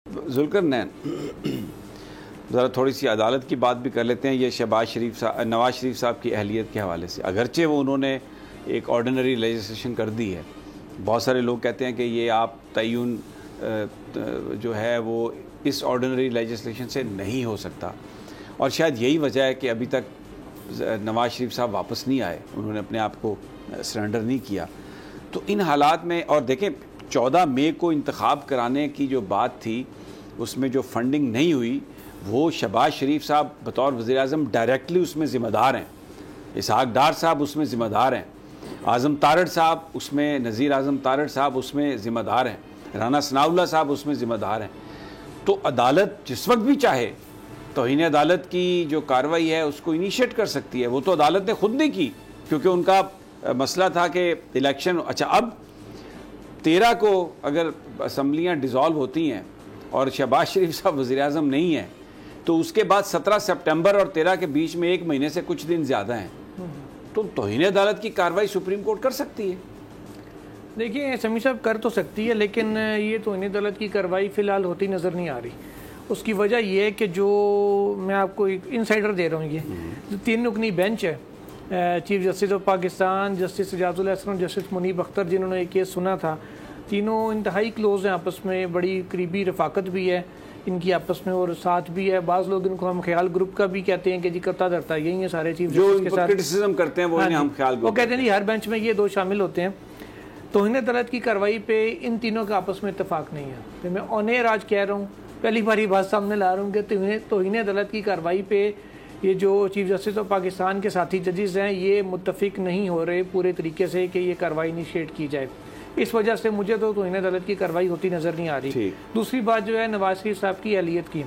जुल्करनैन, ज़रा थोड़ी सी अदालत की बात भी कर लेते हैं। ये नवाज शरीफ साहब की अहलियत के हवाले से, अगरचे वो उन्होंने एक ऑर्डिनरी लेजिस्लेशन कर दी है, बहुत सारे लोग कहते हैं कि ये आप तय्युन जो है वो इस ऑर्डिनरी लेजिस्लेशन से नहीं हो सकता, और शायद यही वजह है कि अभी तक नवाज शरीफ साहब वापस नहीं आए, उन्होंने अपने आप को सरेंडर नहीं किया। तो इन हालात में, और देखें 14 मई को इंतखाब कराने की जो बात थी उसमें जो फंडिंग नहीं हुई, वो शहबाज शरीफ साहब बतौर वज़ीर-ए-आज़म डायरेक्टली उसमें ज़िम्मेदार हैं, इसहाक डार साहब उसमें ज़िम्मेदार हैं, आज़म तारड़ साहब उसमें, नज़ीर आज़म तारड़ साहब उसमें ज़िम्मेदार हैं, राना सनाउल्लाह साहब उसमें ज़िम्मेदार हैं। तो अदालत जिस वक्त भी चाहे तौहीन अदालत की जो कार्रवाई है उसको इनिशिएट कर सकती है। वो तो अदालत ने खुद नहीं की, क्योंकि उनका मसला था कि इलेक्शन, अच्छा अब 13 को अगर असम्बलियाँ डिज़ोल्व होती हैं और शहबाज शरीफ साहब वज़ीर-ए-आज़म नहीं है, तो उसके बाद 17 सितंबर और 13 के बीच में 1 महीने से कुछ दिन ज़्यादा हैं, तो तौहीन अदालत की कार्रवाई सुप्रीम कोर्ट कर सकती है। देखिए समी साहब कर तो सकती है, लेकिन ये तौहीन अदालत की कार्रवाई फ़िलहाल होती नज़र नहीं आ रही। उसकी वजह ये है कि जो मैं आपको एक इनसाइडर दे रहा हूँ, ये जो 3 रुकनी बेंच है, chief justice of Pakistan, justice Ejazul Ahsan, justice Munib Akhtar, जिन्होंने एक केस सुना था, तीनों इंतहाई क्लोज हैं आपस में, बड़ी करीबी रफाकत भी है इनकी आपस में और साथ भी है। बाज़ लोग इनको हम ख्याल ग्रुप का भी कहते हैं कि जी करता धरता यही है सारे चीफ जो जस्टिस के साथ क्रिटिसिज्म करते हैं वो हाँ हम ख्याल वो कहते हैं जी हर बेंच में ये 2 शामिल होते हैं। तौहीन अदालत की कार्रवाई पे इन तीनों का आपस में इत्तेफाक नहीं है। तो मैं ऑन एयर आज कह रहा हूँ, पहली बार ये बात सामने ला रहा हूँ कि तौहीन अदालत की कार्रवाई पे ये जो चीफ जस्टिस ऑफ पाकिस्तान के साथी जजेस हैं ये मुत्तफिक नहीं हो रहे पूरे तरीके से कि ये कार्रवाई इनिशिएट की जाए। इस वजह से मुझे तो तौहीन अदालत की कार्रवाई होती नज़र नहीं आ रही। दूसरी बात जो है नवाज शरीफ साहब की अहलियत की,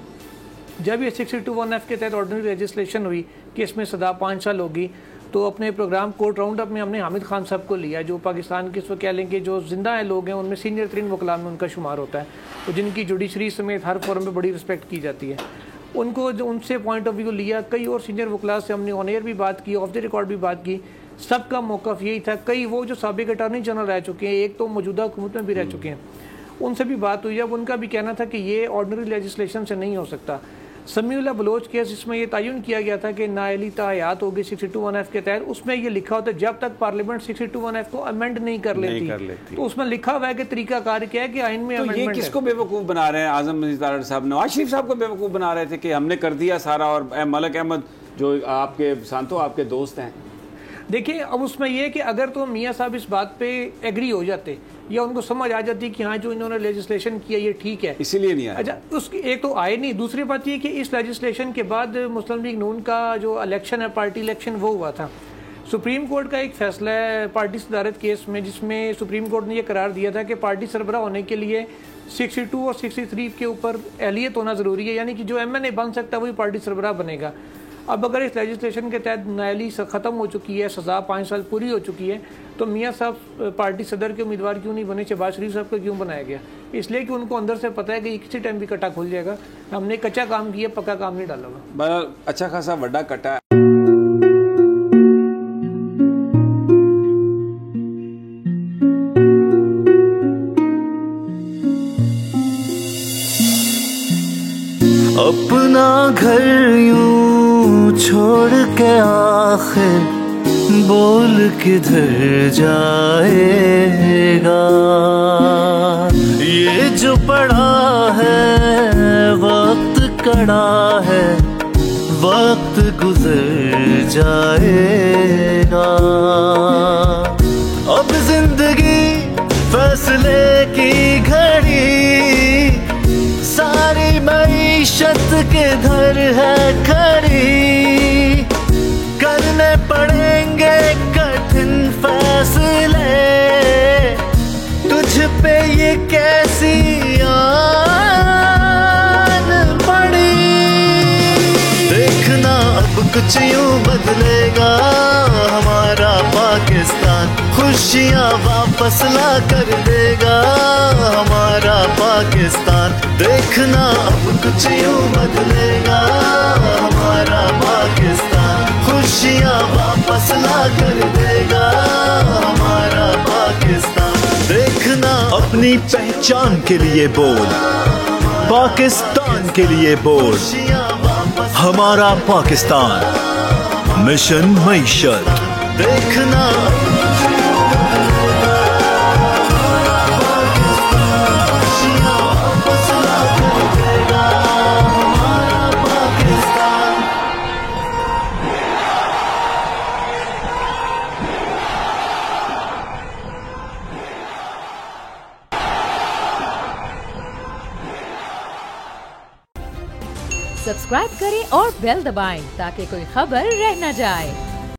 जब ये 621F के तहत ऑर्डिनरी लेजिस्लेशन हुई कि इसमें सदा 5 साल होगी, तो अपने प्रोग्राम कोर्ट राउंड अप में हमने हामिद खान साहब को लिया, जो पाकिस्तान के, इसको कह लें कि जो जिंदा है लोग हैं उनमें सीनियर तरीन वकला में उनका शुमार होता है, तो जिनकी जुडिशरी समेत हर फोरम में बड़ी रिस्पेक्ट की जाती है। उनको जो उनसे पॉइंट ऑफ व्यू लिया, कई और सीनियर वकला से हमने ऑन एयर भी बात की, ऑफ द रिकॉर्ड भी बात की, सबका मौक़िफ़ यही था। कई वो जो साबिक अटॉर्नी जनरल रह चुके हैं, एक तो मौजूदा हुकूमत में भी रह चुके हैं, उनसे भी बात हुई। अब उनका भी कहना था कि ये ऑर्डिनरी लेजिस्लेशन से नहीं हो सकता। समीउल्लाह बलोच केस जिसमें ये तयन किया गया था कि नाअहली ताहयात होगी 621F के तहत, उसमें ये लिखा होता है जब तक पार्लियामेंट 621F को अमेंड नहीं कर लेती। तो उसमें लिखा हुआ है कि तरीकाकार क्या है कि आइन में तो ये किसको बेवकूफ़ बना रहे हैं? आज़म तारड़ साहब नवाज शरीफ साहब को बेवकूफ़ बना रहे थे कि हमने कर दिया सारा, और मलिक अहमद जो आपके सांतो आपके दोस्त हैं। देखिए अब उसमें यह कि अगर तो मियाँ साहब इस बात पे एग्री हो जाते या उनको समझ आ जाती कि हाँ जो इन्होंने लेजिस्लेशन किया ये ठीक है, इसीलिए नहीं आया। अच्छा उसकी एक तो आए नहीं, दूसरी बात ये कि इस लेजिस्लेशन के बाद मुस्लिम लीग नून का जो इलेक्शन है, पार्टी इलेक्शन, वो हुआ था। सुप्रीम कोर्ट का एक फैसला है पार्टी सदारत केस में, जिसमें सुप्रीम कोर्ट ने यह करार दिया था कि पार्टी सरबराह होने के लिए 62 और 63 के ऊपर अहलियत होना ज़रूरी है, यानी कि जो MNA बन सकता है वही पार्टी सरबराह बनेगा। अब अगर इस लेजिस्लेशन के तहत नाअहली ख़त्म हो चुकी है, सज़ा 5 साल पूरी हो चुकी है, तो मियाँ साहब पार्टी सदर के उम्मीदवार क्यों नहीं बने? शहबाज शरीफ साहब को क्यों बनाया गया? इसलिए कि उनको अंदर से पता है कि किसी टाइम भी कट्टा खुल जाएगा। हमने कच्चा काम किया, पक्का काम नहीं डाला हुआ। अच्छा खासा बड़ा कट्टा है। अपना घर यूं छोड़ के आखिर बोल किधर जाएगा? ये जो पड़ा है वक्त कड़ा है, वक्त गुजर जाएगा। अब जिंदगी फैसले की घड़ी, सारी मईशत के घर है खड़ी, करने पड़ेंगे कठिन फैसले, तुझ पे ये कैसी आन पड़ी। देखना अब कुछ यूं बदलेगा हमारा पाकिस्तान, खुशियाँ वापस ला कर देगा हमारा पाकिस्तान। देखना अब कुछ यूं बदलेगा हमारा पाकिस्तान, खुशियाँ वापस ला कर देगा हमारा पाकिस्तान। देखना अपनी पहचान के लिए बोल, पाकिस्तान के लिए वोट, हमारा पाकिस्तान, मिशन मईशत। देखना सब्सक्राइब करें और बेल दबाएं ताकि कोई खबर रह न जाए।